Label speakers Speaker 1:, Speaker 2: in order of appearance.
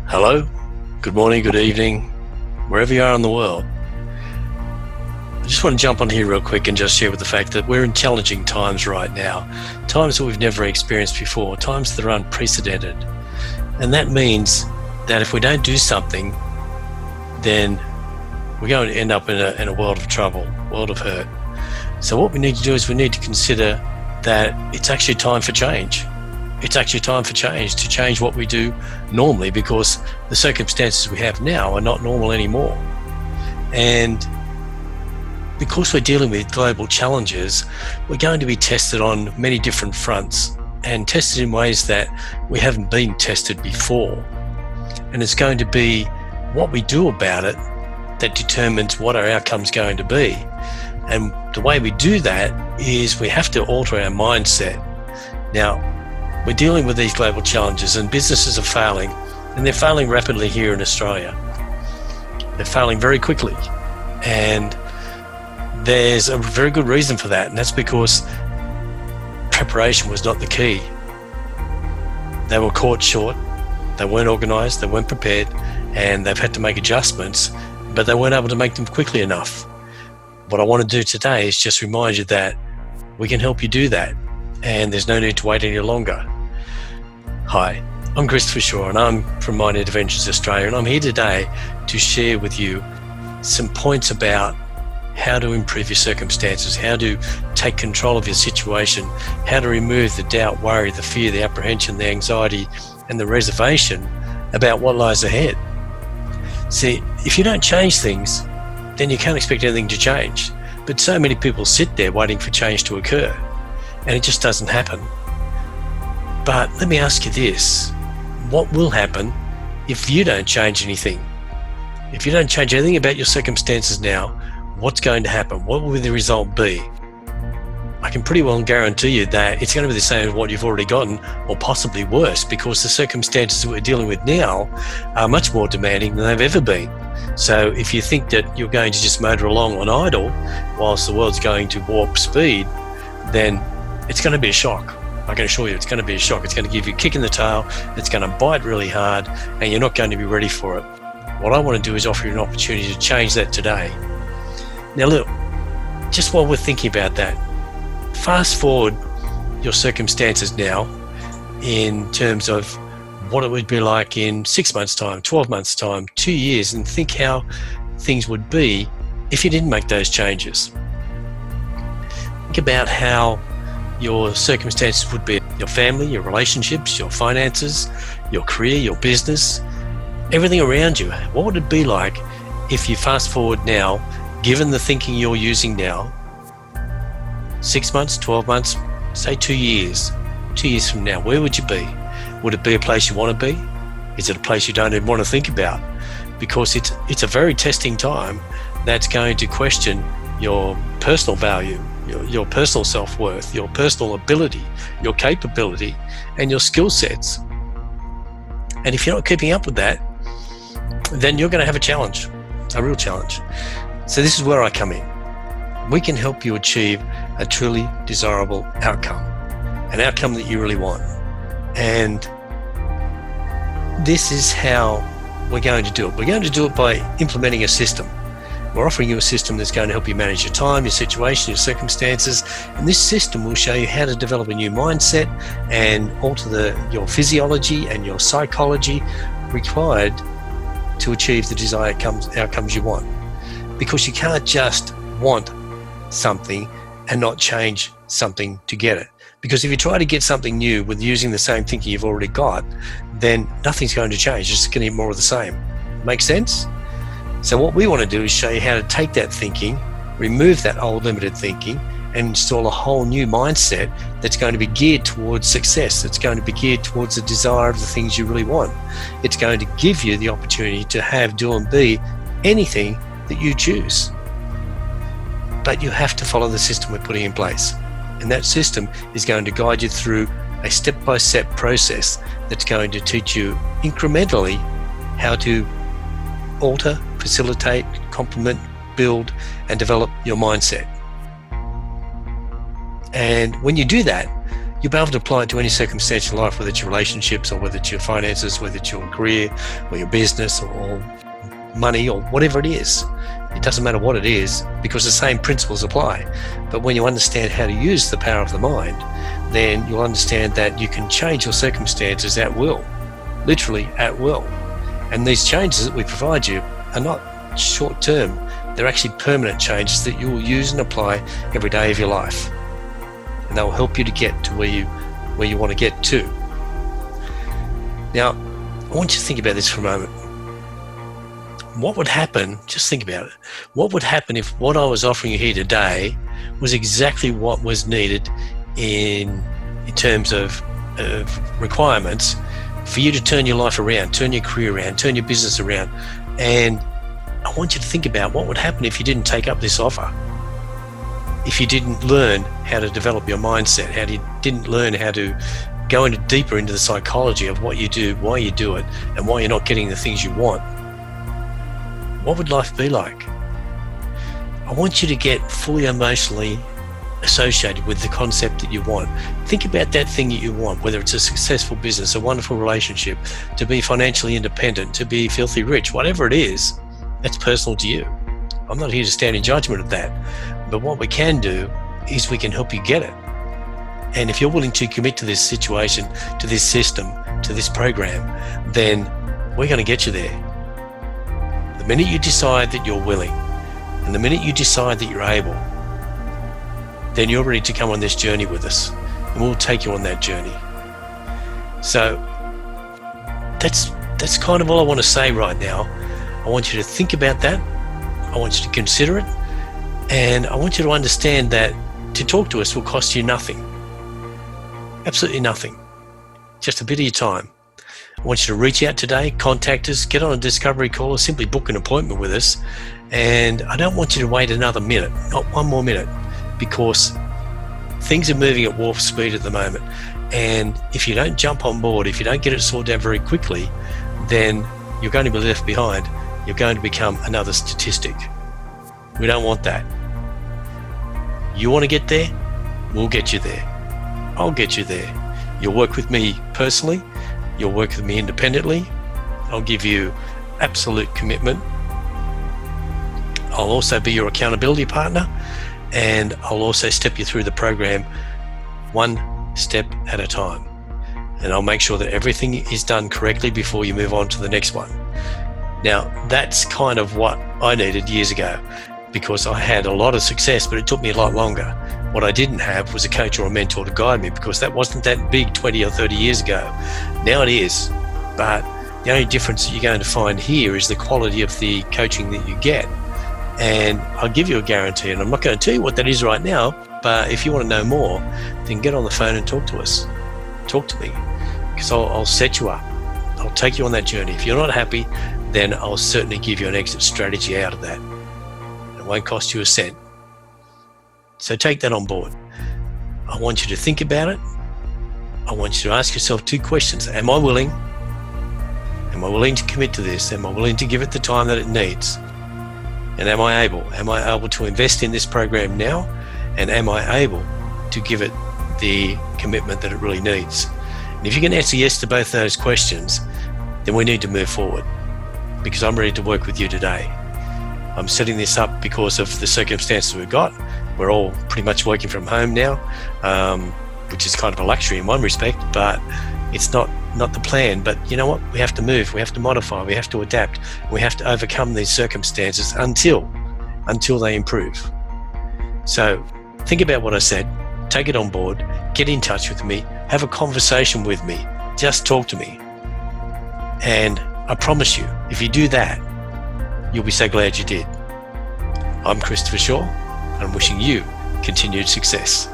Speaker 1: Hello, good morning, good evening, wherever you are in the world. I just want to jump on here real quick and just share with the fact that we're in challenging times right now, times that we've never experienced before, times that are unprecedented. And that means that if we don't do something, then we're going to end up in a world of trouble, world of hurt. So what we need to do is we need to consider that it's actually time for change. It's actually time for change, to change what we do normally, because the circumstances we have now are not normal anymore. And because we're dealing with global challenges, we're going to be tested on many different fronts, and tested in ways that we haven't been tested before. And it's going to be what we do about it that determines what our outcome's going to be. And the way we do that is we have to alter our mindset. Now, we're dealing with these global challenges, and businesses are failing, and they're failing rapidly here in Australia. They're failing very quickly, and there's a very good reason for that, and that's because preparation was not the key. They were caught short, they weren't organised, they weren't prepared, and they've had to make adjustments, but they weren't able to make them quickly enough. What I want to do today is just remind you that we can help you do that, and there's no need to wait any longer. Hi, I'm Christopher Shaw, and I'm from Mind Interventions Australia, and I'm here today to share with you some points about how to improve your circumstances, how to take control of your situation, how to remove the doubt, worry, the fear, the apprehension, the anxiety, and the reservation about what lies ahead. See, if you don't change things, then you can't expect anything to change. But so many people sit there waiting for change to occur, and it just doesn't happen. But let me ask you this: what will happen if you don't change anything? If you don't change anything about your circumstances now, what's going to happen? What will the result be? I can pretty well guarantee you that it's going to be the same as what you've already gotten, or possibly worse, because the circumstances that we're dealing with now are much more demanding than they've ever been. So if you think that you're going to just motor along on idle whilst the world's going to warp speed, then it's going to be a shock. I can assure you it's going to be a shock. It's going to give you a kick in the tail, it's going to bite really hard, and you're not going to be ready for it. What I want to do is offer you an opportunity to change that today. Now look, just while we're thinking about that, fast forward your circumstances now in terms of what it would be like in 6 months' time, 12 months' time, 2 years, and think how things would be if you didn't make those changes. Think about how your circumstances would be, your family, your relationships, your finances, your career, your business, everything around you. What would it be like if you fast forward now, given the thinking you're using now, 6 months, 12 months, say 2 years, 2 years from now, where would you be? Would it be a place you want to be? Is it a place you don't even want to think about? Because it's a very testing time that's going to question your personal value, your personal self-worth, your personal ability, your capability, and your skill sets. And if you're not keeping up with that, then you're going to have a challenge, a real challenge. So this is where I come in. We can help you achieve a truly desirable outcome, an outcome that you really want. And this is how we're going to do it. We're going to do it by implementing a system. We're offering you a system that's going to help you manage your time, your situation, your circumstances, and this system will show you how to develop a new mindset and alter your physiology and your psychology required to achieve the desired outcomes you want. Because you can't just want something and not change something to get it. Because if you try to get something new with using the same thinking you've already got, then nothing's going to change. It's just going to get more of the same. Make sense? So what we want to do is show you how to take that thinking, remove that old limited thinking, and install a whole new mindset that's going to be geared towards success. It's going to be geared towards the desire of the things you really want. It's going to give you the opportunity to have, do, and be anything that you choose. But you have to follow the system we're putting in place. And that system is going to guide you through a step-by-step process that's going to teach you incrementally how to alter, facilitate, complement, build, and develop your mindset. And when you do that, you'll be able to apply it to any circumstance in life, whether it's your relationships or whether it's your finances, whether it's your career or your business or money or whatever it is. It doesn't matter what it is, because the same principles apply. But when you understand how to use the power of the mind, then you'll understand that you can change your circumstances at will, literally at will. And these changes that we provide you are not short term, they're actually permanent changes that you will use and apply every day of your life. And they'll help you to get to where you want to get to. Now, I want you to think about this for a moment. What would happen, just think about it, what would happen if what I was offering you here today was exactly what was needed in terms of requirements for you to turn your life around, turn your career around, turn your business around? And I want you to think about what would happen if you didn't take up this offer. If you didn't learn how to develop your mindset, how you didn't learn how to go deeper into the psychology of what you do, why you do it, and why you're not getting the things you want. What would life be like? I want you to get fully emotionally associated with the concept that you want. Think about that thing that you want, whether it's a successful business, a wonderful relationship, to be financially independent, to be filthy rich, whatever it is, that's personal to you. I'm not here to stand in judgment of that. But what we can do is we can help you get it. And if you're willing to commit to this situation, to this system, to this program, then we're going to get you there. The minute you decide that you're willing, and the minute you decide that you're able, then you're ready to come on this journey with us, and we'll take you on that journey. So that's kind of all I want to say right now. I want you to think about that. I want you to consider it. And I want you to understand that to talk to us will cost you nothing. Absolutely nothing. Just a bit of your time. I want you to reach out today, contact us, get on a discovery call, or simply book an appointment with us. And I don't want you to wait another minute, not one more minute, because things are moving at warp speed at the moment. And if you don't jump on board, if you don't get it sorted out very quickly, then you're going to be left behind. You're going to become another statistic. We don't want that. You want to get there? We'll get you there. I'll get you there. You'll work with me personally. You'll work with me independently. I'll give you absolute commitment. I'll also be your accountability partner, and I'll also step you through the program one step at a time. And I'll make sure that everything is done correctly before you move on to the next one. Now, that's kind of what I needed years ago, because I had a lot of success, but it took me a lot longer. What I didn't have was a coach or a mentor to guide me, because that wasn't that big 20 or 30 years ago. Now it is, but the only difference that you're going to find here is the quality of the coaching that you get. And I'll give you a guarantee, and I'm not going to tell you what that is right now, but if you want to know more, then get on the phone and talk to us. Talk to me, because I'll set you up. I'll take you on that journey. If you're not happy, then I'll certainly give you an exit strategy out of that. It won't cost you a cent. So take that on board. I want you to think about it. I want you to ask yourself two questions. Am I willing? Am I willing to commit to this? Am I willing to give it the time that it needs? And am I able? Am I able to invest in this program now? And am I able to give it the commitment that it really needs? And if you can answer yes to both those questions, then we need to move forward, because I'm ready to work with you today. I'm setting this up because of the circumstances we've got. We're all pretty much working from home now, which is kind of a luxury in one respect, but it's not the plan. But you know what? We have to move, we have to modify, we have to adapt, we have to overcome these circumstances until they improve. So think about what I said, take it on board, get in touch with me, have a conversation with me, just talk to me. And I promise you, if you do that, you'll be so glad you did. I'm Christopher Shaw, and I'm wishing you continued success.